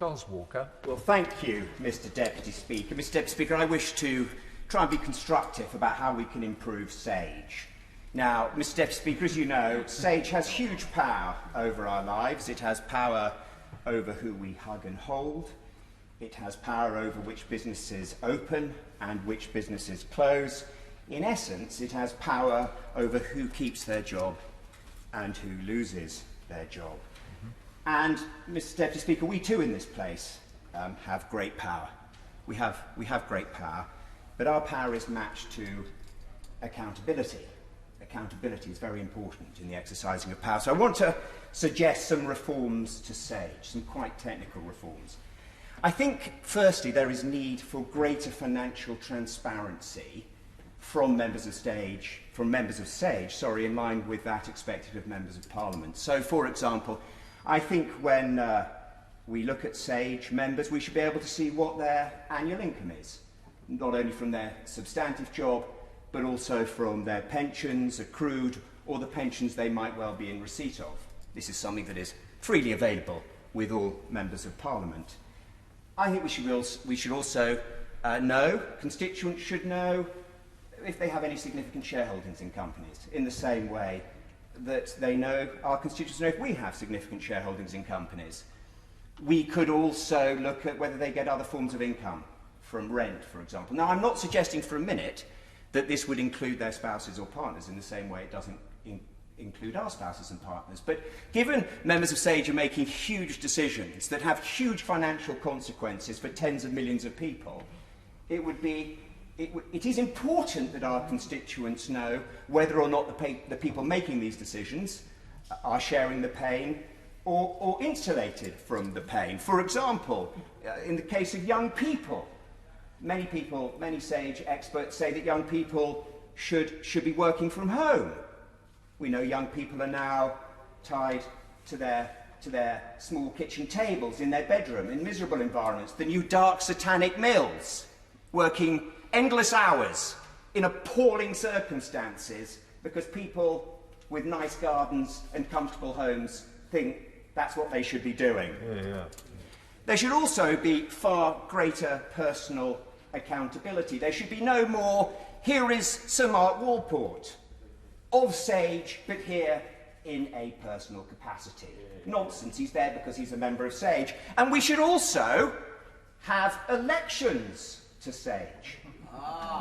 Charles Walker. Well, thank you, Mr. Deputy Speaker. Mr. Deputy Speaker, I wish to try and be constructive about how we can improve SAGE. Now, Mr. Deputy Speaker, as you know, SAGE has huge power over our lives. It has power over who we hug and hold. It has power over which businesses open and which businesses close. In essence, it has power over who keeps their job and who loses their job. And, Mr. Deputy Speaker, we too in this place have great power. We have great power, but our power is matched to accountability. Accountability is very important in the exercising of power. So I want to suggest some reforms to SAGE, some quite technical reforms. I think, firstly, there is need for greater financial transparency from members of SAGE, in line with that expected of members of Parliament. So, for example, I think when we look at SAGE members, we should be able to see what their annual income is, not only from their substantive job, but also from their pensions, accrued, or the pensions they might well be in receipt of. This is something that is freely available with all members of Parliament. I think we should also know, constituents should know, if they have any significant shareholdings in companies, in the same way that they know, our constituents know if we have significant shareholdings in companies. We could also look at whether they get other forms of income from rent, for example. Now, I'm not suggesting for a minute that this would include their spouses or partners in the same way it doesn't include our spouses and partners. But given members of SAGE are making huge decisions that have huge financial consequences for tens of millions of people, it is important that our constituents know whether or not the people making these decisions are sharing the pain or insulated from the pain. For example, in the case of young people, many SAGE experts say that young people should be working from home. We know young people are now tied to their small kitchen tables in their bedroom in miserable environments, the new dark satanic mills, working endless hours in appalling circumstances because people with nice gardens and comfortable homes think that's what they should be doing. There should also be far greater personal accountability. There should be no more, here is Sir Mark Walport, of SAGE, but here in a personal capacity. Nonsense, he's there because he's a member of SAGE. And we should also have elections to SAGE.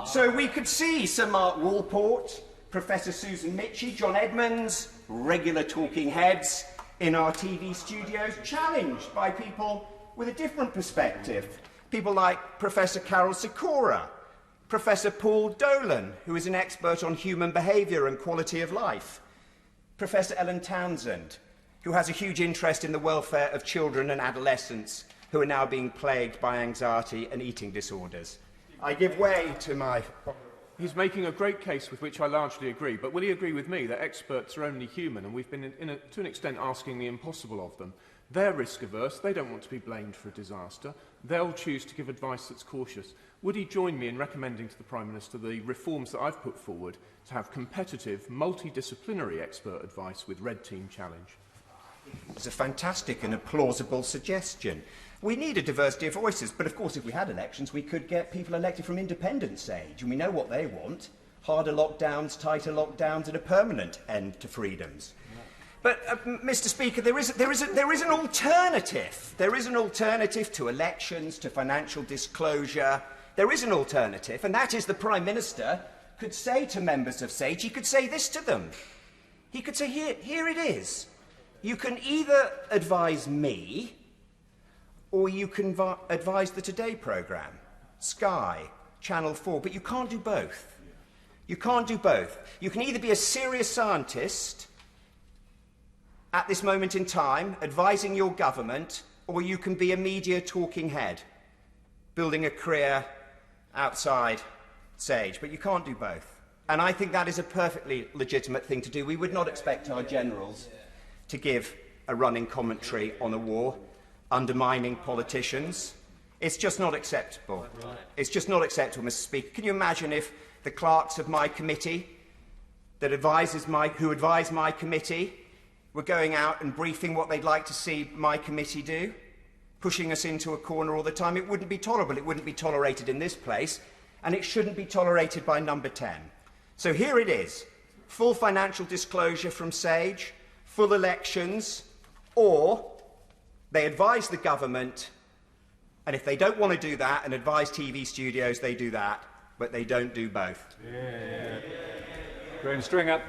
So we could see Sir Mark Walport, Professor Susan Mitchell, John Edmonds, regular talking heads in our TV studios, challenged by people with a different perspective. People like Professor Carol Sikora, Professor Paul Dolan, who is an expert on human behaviour and quality of life, Professor Ellen Townsend, who has a huge interest in the welfare of children and adolescents who are now being plagued by anxiety and eating disorders. I give way to my... He's making a great case with which I largely agree, but will he agree with me that experts are only human and we've been, to an extent, asking the impossible of them? They're risk-averse, they don't want to be blamed for a disaster, they'll choose to give advice that's cautious. Would he join me in recommending to the Prime Minister the reforms that I've put forward to have competitive, multidisciplinary expert advice with Red Team Challenge? It's a fantastic and a plausible suggestion. We need a diversity of voices, but of course if we had elections we could get people elected from independent SAGE, and we know what they want: harder lockdowns, tighter lockdowns, and a permanent end to freedoms. But, Mr. Speaker, there is an alternative. There is an alternative to elections, to financial disclosure. There is an alternative, and that is the Prime Minister could say to members of SAGE, he could say this to them. He could say, here it is. You can either advise me, or you can advise the Today programme, Sky, Channel 4, but you can't do both. You can't do both. You can either be a serious scientist at this moment in time, advising your government, or you can be a media talking head, building a career outside SAGE, but you can't do both. And I think that is a perfectly legitimate thing to do. We would not expect our generals to give a running commentary on a war, undermining politicians. It's just not acceptable. It's just not acceptable, Mr. Speaker. Can you imagine if the clerks of my committee, who advise my committee, were going out and briefing what they'd like to see my committee do? pushing us into a corner all the time. It wouldn't be tolerable. It wouldn't be tolerated in this place, and it shouldn't be tolerated by Number 10. So here it is. Full financial disclosure from Sage, full elections, or they advise the government, and if they don't want to do that and advise TV studios, they do that, but they don't do both. Graham Stringer.